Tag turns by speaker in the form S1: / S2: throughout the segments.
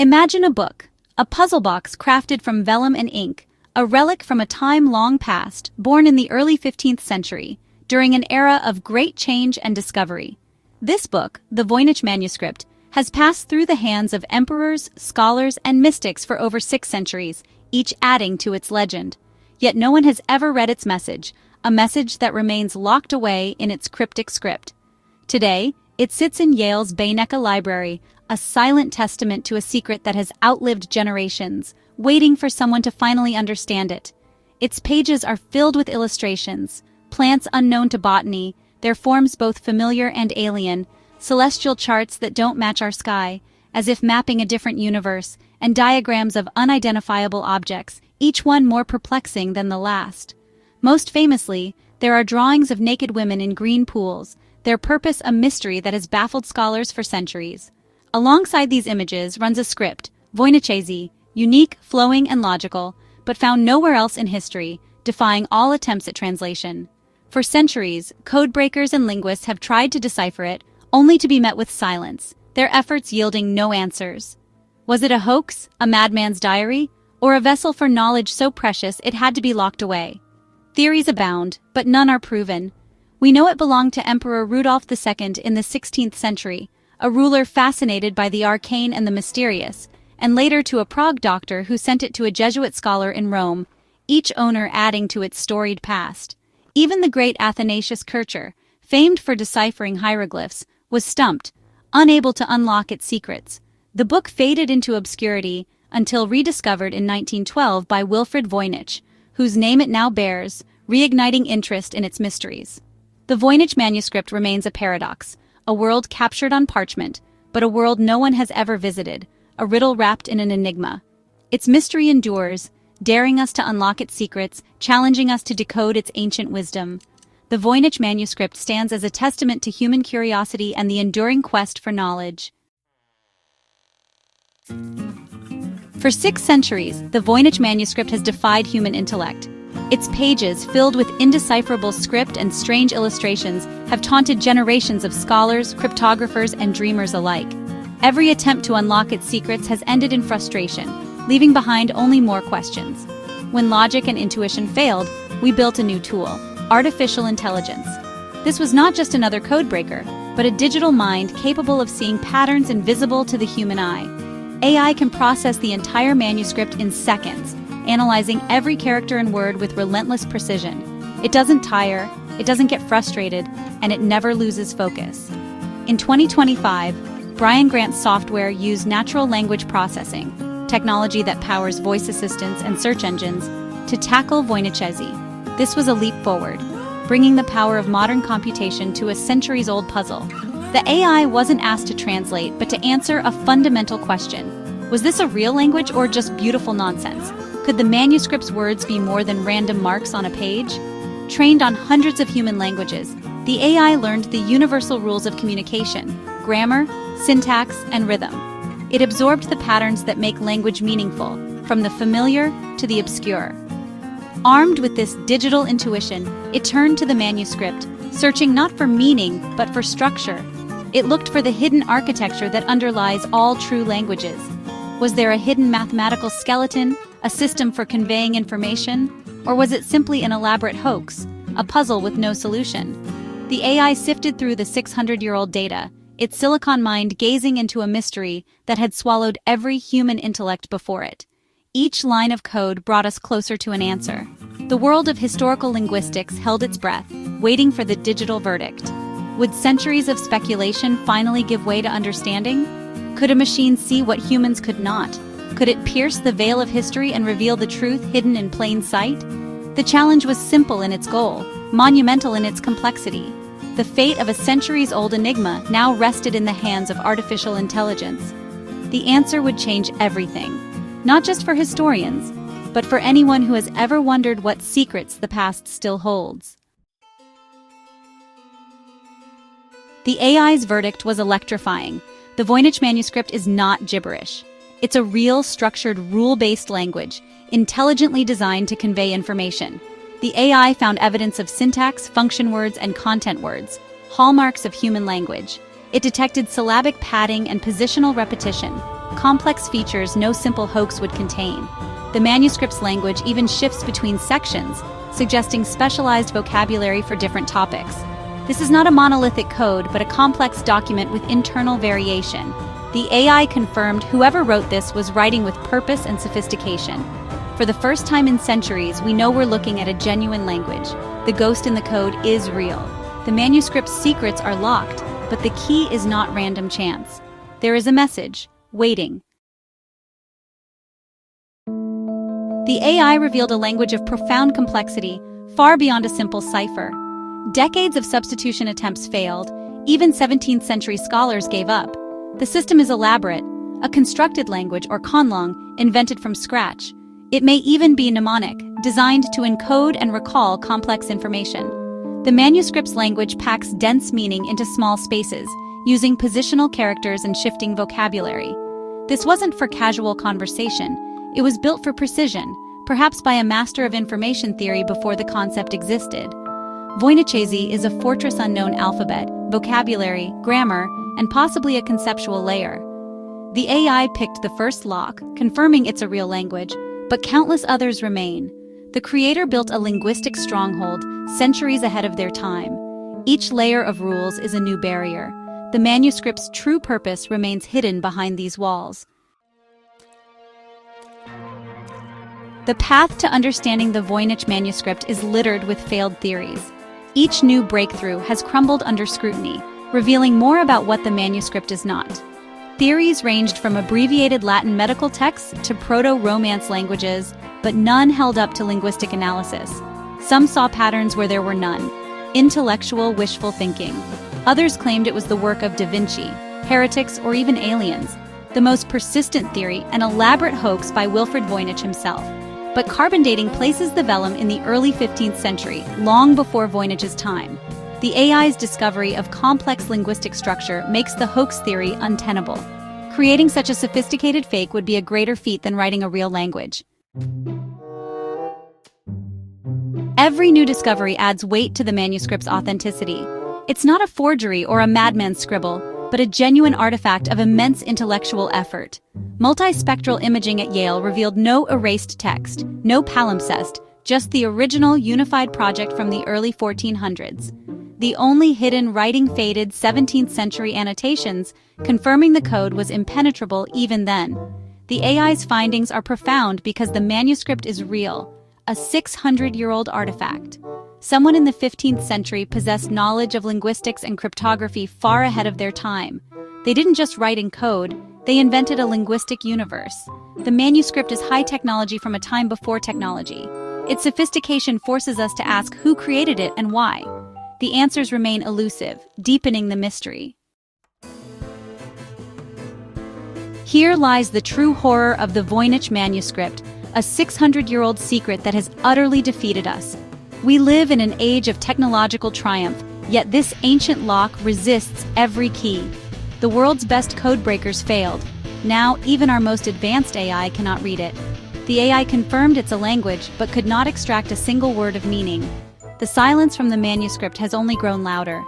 S1: Imagine a book, a puzzle box crafted from vellum and ink, a relic from a time long past, born in the early 15th century, during an era of great change and discovery. This book, the Voynich Manuscript, has passed through the hands of emperors, scholars, and mystics for over 6 centuries, each adding to its legend. Yet no one has ever read its message, a message that remains locked away in its cryptic script. Today, it sits in Yale's Voynich Library, a silent testament to a secret that has outlived generations, waiting for someone to finally understand it. Its pages are filled with illustrations, plants unknown to botany, their forms both familiar and alien, celestial charts that don't match our sky, as if mapping a different universe, and diagrams of unidentifiable objects, each one more perplexing than the last. Most famously, there are drawings of naked women in green pools, their purpose a mystery that has baffled scholars for centuries. Alongside these images runs a script, Voynich, unique, flowing, and logical, but found nowhere else in history, defying all attempts at translation. For centuries, codebreakers and linguists have tried to decipher it, only to be met with silence, their efforts yielding no answers. Was it a hoax, a madman's diary, or a vessel for knowledge so precious it had to be locked away? Theories abound, but none are proven. We know it belonged to Emperor Rudolf II in the 16th century, a ruler fascinated by the arcane and the mysterious, and later to a Prague doctor who sent it to a Jesuit scholar in Rome, each owner adding to its storied past. Even the great Athanasius Kircher, famed for deciphering hieroglyphs, was stumped, unable to unlock its secrets. The book faded into obscurity until rediscovered in 1912 by Wilfrid Voynich, whose name it now bears, reigniting interest in its mysteries. The Voynich Manuscript remains a paradox, a world captured on parchment, but a world no one has ever visited, a riddle wrapped in an enigma. Its mystery endures, daring us to unlock its secrets, challenging us to decode its ancient wisdom. The Voynich Manuscript stands as a testament to human curiosity and the enduring quest for knowledge. For 6 centuries, the Voynich Manuscript has defied human intellect. Its pages, filled with indecipherable script and strange illustrations, have taunted generations of scholars, cryptographers, and dreamers alike. Every attempt to unlock its secrets has ended in frustration, leaving behind only more questions. When logic and intuition failed, we built a new tool, artificial intelligence. This was not just another codebreaker, but a digital mind capable of seeing patterns invisible to the human eye. AI can process the entire manuscript in seconds, analyzing every character and word with relentless precision. It doesn't tire, it doesn't get frustrated, and it never loses focus. In 2025, Brian Grant's software used natural language processing, technology that powers voice assistants and search engines, to tackle Voynich. This was a leap forward, bringing the power of modern computation to a centuries-old puzzle. The AI wasn't asked to translate, but to answer a fundamental question. Was this a real language or just beautiful nonsense? Could the manuscript's words be more than random marks on a page? Trained on hundreds of human languages, the AI learned the universal rules of communication: grammar, syntax, and rhythm. It absorbed the patterns that make language meaningful, from the familiar to the obscure. Armed with this digital intuition, it turned to the manuscript, searching not for meaning, but for structure. It looked for the hidden architecture that underlies all true languages. Was there a hidden mathematical skeleton, a system for conveying information, or was it simply an elaborate hoax, a puzzle with no solution? The AI sifted through the 600-year-old data, its silicon mind gazing into a mystery that had swallowed every human intellect before it. Each line of code brought us closer to an answer. The world of historical linguistics held its breath, waiting for the digital verdict. Would centuries of speculation finally give way to understanding? Could a machine see what humans could not? Could it pierce the veil of history and reveal the truth hidden in plain sight? The challenge was simple in its goal, monumental in its complexity. The fate of a centuries-old enigma now rested in the hands of artificial intelligence. The answer would change everything, not just for historians, but for anyone who has ever wondered what secrets the past still holds. The AI's verdict was electrifying. The Voynich Manuscript is not gibberish. It's a real, structured, rule-based language, intelligently designed to convey information. The AI found evidence of syntax, function words, and content words, hallmarks of human language. It detected syllabic padding and positional repetition, complex features no simple hoax would contain. The manuscript's language even shifts between sections, suggesting specialized vocabulary for different topics. This is not a monolithic code, but a complex document with internal variation. The AI confirmed whoever wrote this was writing with purpose and sophistication. For the first time in centuries, we know we're looking at a genuine language. The ghost in the code is real. The manuscript's secrets are locked, but the key is not random chance. There is a message, waiting. The AI revealed a language of profound complexity, far beyond a simple cipher. Decades of substitution attempts failed. Even 17th century scholars gave up. The system is elaborate, a constructed language or conlang invented from scratch. It may even be mnemonic, designed to encode and recall complex information. The manuscript's language packs dense meaning into small spaces, using positional characters and shifting vocabulary. This wasn't for casual conversation. It was built for precision, perhaps by a master of information theory before the concept existed. Voynich is a fortress unknown alphabet, vocabulary, grammar, and possibly a conceptual layer. The AI picked the first lock, confirming it's a real language, but countless others remain. The creator built a linguistic stronghold, centuries ahead of their time. Each layer of rules is a new barrier. The manuscript's true purpose remains hidden behind these walls. The path to understanding the Voynich manuscript is littered with failed theories. Each new breakthrough has crumbled under scrutiny, revealing more about what the manuscript is not. Theories ranged from abbreviated Latin medical texts to proto-Romance languages, but none held up to linguistic analysis. Some saw patterns where there were none. Intellectual wishful thinking. Others claimed it was the work of Da Vinci, heretics, or even aliens. The most persistent theory, an elaborate hoax by Wilfred Voynich himself. But carbon dating places the vellum in the early 15th century, long before Voynich's time. The AI's discovery of complex linguistic structure makes the hoax theory untenable. Creating such a sophisticated fake would be a greater feat than writing a real language. Every new discovery adds weight to the manuscript's authenticity. It's not a forgery or a madman's scribble, but a genuine artifact of immense intellectual effort. Multispectral imaging at Yale revealed no erased text, no palimpsest, just the original unified project from the early 1400s. The only hidden writing-faded 17th century annotations, confirming the code was impenetrable even then. The AI's findings are profound because the manuscript is real, a 600-year-old artifact. Someone in the 15th century possessed knowledge of linguistics and cryptography far ahead of their time. They didn't just write in code, they invented a linguistic universe. The manuscript is high technology from a time before technology. Its sophistication forces us to ask who created it and why. The answers remain elusive, deepening the mystery. Here lies the true horror of the Voynich manuscript, a 600-year-old secret that has utterly defeated us. We live in an age of technological triumph, yet this ancient lock resists every key. The world's best codebreakers failed. Now, even our most advanced AI cannot read it. The AI confirmed it's a language, but could not extract a single word of meaning. The silence from the manuscript has only grown louder.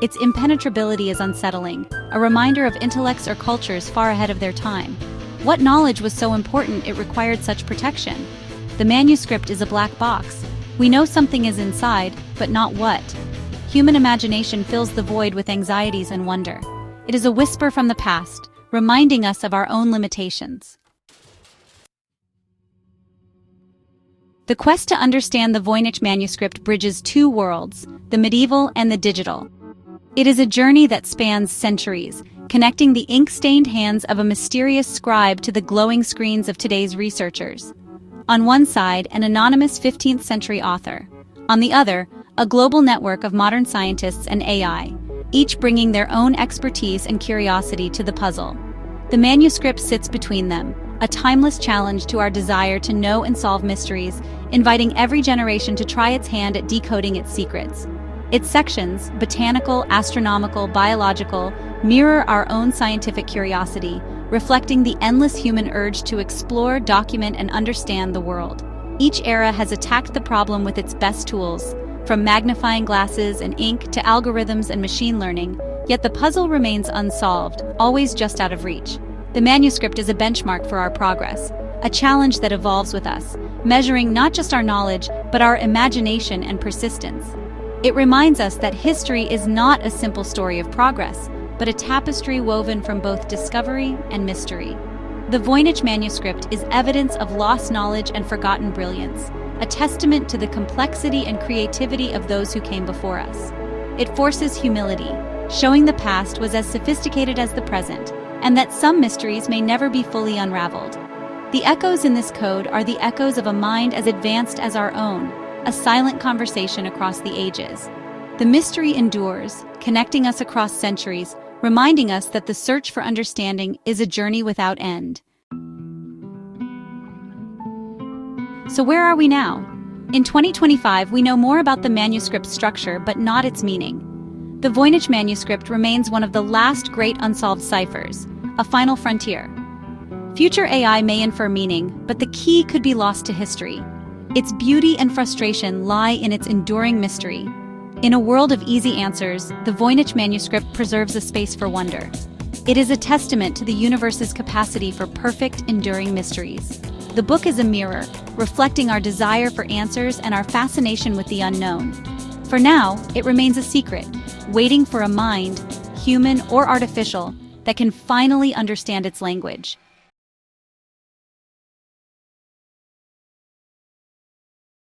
S1: Its impenetrability is unsettling, a reminder of intellects or cultures far ahead of their time. What knowledge was so important it required such protection? The manuscript is a black box. We know something is inside, but not what. Human imagination fills the void with anxieties and wonder. It is a whisper from the past, reminding us of our own limitations. The quest to understand the Voynich manuscript bridges two worlds, the medieval and the digital. It is a journey that spans centuries, connecting the ink-stained hands of a mysterious scribe to the glowing screens of today's researchers. On one side, an anonymous 15th century author. On the other, a global network of modern scientists and AI, each bringing their own expertise and curiosity to the puzzle. The manuscript sits between them, a timeless challenge to our desire to know and solve mysteries, inviting every generation to try its hand at decoding its secrets. Its sections, botanical, astronomical, biological, mirror our own scientific curiosity, reflecting the endless human urge to explore, document, and understand the world. Each era has attacked the problem with its best tools, from magnifying glasses and ink to algorithms and machine learning, yet the puzzle remains unsolved, always just out of reach. The manuscript is a benchmark for our progress, a challenge that evolves with us, measuring not just our knowledge, but our imagination and persistence. It reminds us that history is not a simple story of progress, but a tapestry woven from both discovery and mystery. The Voynich Manuscript is evidence of lost knowledge and forgotten brilliance, a testament to the complexity and creativity of those who came before us. It forces humility, showing the past was as sophisticated as the present, and that some mysteries may never be fully unraveled. The echoes in this code are the echoes of a mind as advanced as our own, a silent conversation across the ages. The mystery endures, connecting us across centuries, reminding us that the search for understanding is a journey without end. So where are we now? In 2025, we know more about the manuscript's structure, but not its meaning. The Voynich Manuscript remains one of the last great unsolved ciphers, a final frontier. Future AI may infer meaning, but the key could be lost to history. Its beauty and frustration lie in its enduring mystery. In a world of easy answers, the Voynich Manuscript preserves a space for wonder. It is a testament to the universe's capacity for perfect, enduring mysteries. The book is a mirror, reflecting our desire for answers and our fascination with the unknown. For now, it remains a secret, waiting for a mind, human or artificial, that can finally understand its language.